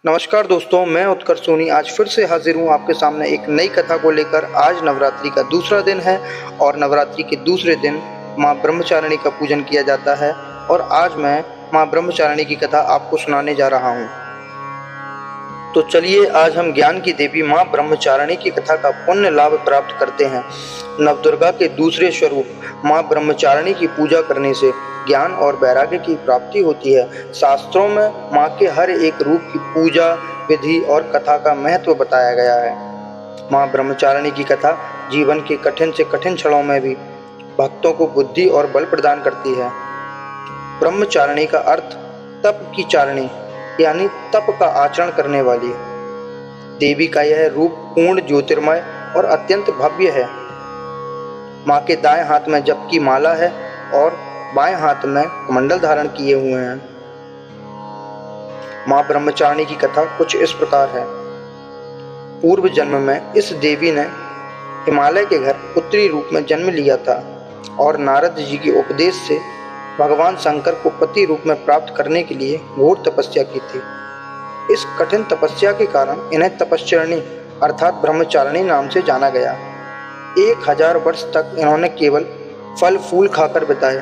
नमस्कार दोस्तों, मैं उत्कर्ष सोनी आज फिर से हाजिर हूँ आपके सामने एक नई कथा को लेकर। आज नवरात्रि का दूसरा दिन है और नवरात्रि के दूसरे दिन माँ ब्रह्मचारिणी का पूजन किया जाता है। और आज मैं माँ ब्रह्मचारिणी की कथा आपको सुनाने जा रहा हूँ। तो चलिए आज हम ज्ञान की देवी माँ ब्रह्मचारिणी की कथा का पुण्य लाभ प्राप्त करते हैं। नवदुर्गा के दूसरे स्वरूप माँ ब्रह्मचारिणी की पूजा करने से ज्ञान और वैराग्य की प्राप्ति होती है। शास्त्रों में माँ के हर एक रूप की पूजा विधि और कथा का महत्व बताया गया है। माँ ब्रह्मचारिणी की कथा जीवन के कठिन से कठिन क्षणों में भी भक्तों को बुद्धि और बल प्रदान करती है। ब्रह्मचारिणी का अर्थ तप की चारिणी यानी तप का आचरण करने वाली। देवी का यह रूप पूर्ण ज्योतिर्मय और अत्यंत भव्य है। माँ के दाएं हाथ में जप की माला है और बाएं हाथ में कमंडल धारण किए हुए हैं। माँ ब्रह्मचारिणी की कथा कुछ इस प्रकार है। पूर्व जन्म में इस देवी ने हिमालय के घर पुत्री रूप में जन्म लिया था और नारद जी के उपदेश से भगवान शंकर को पति रूप में प्राप्त करने के लिए घोर तपस्या की थी। इस कठिन तपस्या के कारण इन्हें तपश्चरणी अर्थात ब्रह्मचारिणी नाम से जाना गया। 1000 वर्ष तक इन्होंने केवल फल फूल खाकर बिताए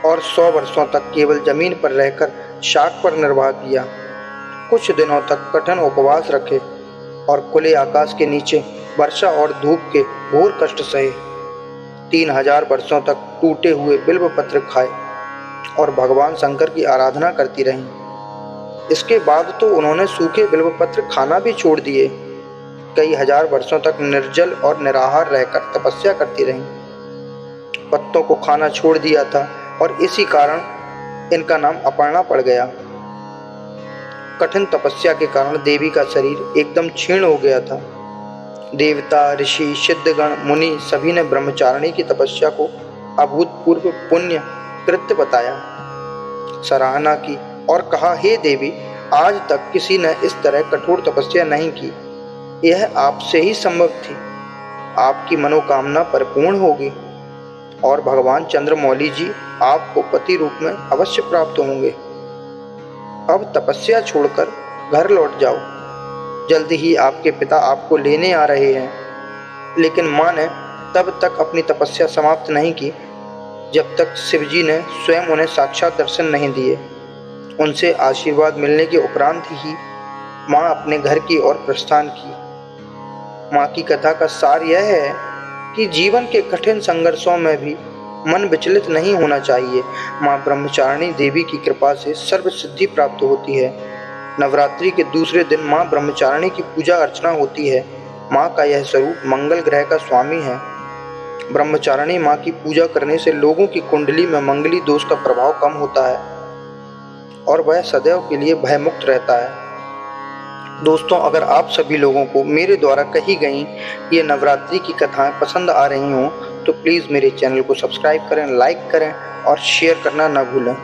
और 100 वर्षों तक केवल जमीन पर रहकर शाक पर निर्वाह किया। कुछ दिनों तक कठिन उपवास रखे और खुले आकाश के नीचे वर्षा और धूप के घोर कष्ट सहे। 3000 वर्षों तक टूटे हुए बिल्व पत्र खाए और भगवान शंकर की आराधना करती रहीं। इसके बाद तो उन्होंने सूखे बिल्व पत्र खाना भी छोड़ दिए। कई हजार वर्षों तक निर्जल और निराहार रहकर तपस्या करती रहीं। पत्तों को खाना छोड़ दिया था और इसी कारण इनका नाम अपर्णा पड़ गया। कठिन तपस्या के कारण देवी का शरीर एकदम क्षीण हो गया था। देवता, ऋषि, सिद्धगण, मुनि सभी ने ब्रह्मचारिणी की तपस्या को अभूतपूर्व पुण्य कृत्य बताया, सराहना की और कहा, हे देवी, आज तक किसी ने इस तरह कठोर तपस्या नहीं की। यह आपसे ही संभव थी। आपकी मनोकामना परिपूर्ण होगी और भगवान चंद्रमौली जी आपको पति रूप में अवश्य प्राप्त होंगे। अब तपस्या छोड़कर घर लौट जाओ। जल्दी ही आपके पिता आपको लेने आ रहे हैं। लेकिन माँ ने तब तक अपनी तपस्या समाप्त नहीं की जब तक शिवजी ने स्वयं उन्हें साक्षात दर्शन नहीं दिए। उनसे आशीर्वाद मिलने के उपरांत ही माँ अपने घर की ओर प्रस्थान की। माँ की कथा का सार यह है कि जीवन के कठिन संघर्षों में भी मन विचलित नहीं होना चाहिए। माँ ब्रह्मचारिणी देवी की कृपा से सर्व सिद्धि प्राप्त होती है। नवरात्रि के दूसरे दिन माँ ब्रह्मचारिणी की पूजा अर्चना होती है। माँ का यह स्वरूप मंगल ग्रह का स्वामी है। ब्रह्मचारिणी माँ की पूजा करने से लोगों की कुंडली में मंगली दोष का प्रभाव कम होता है और वह सदैव के लिए भयमुक्त रहता है। दोस्तों, अगर आप सभी लोगों को मेरे द्वारा कही गई ये नवरात्रि की कथाएं पसंद आ रही हों तो प्लीज़ मेरे चैनल को सब्सक्राइब करें, लाइक करें और शेयर करना ना भूलें।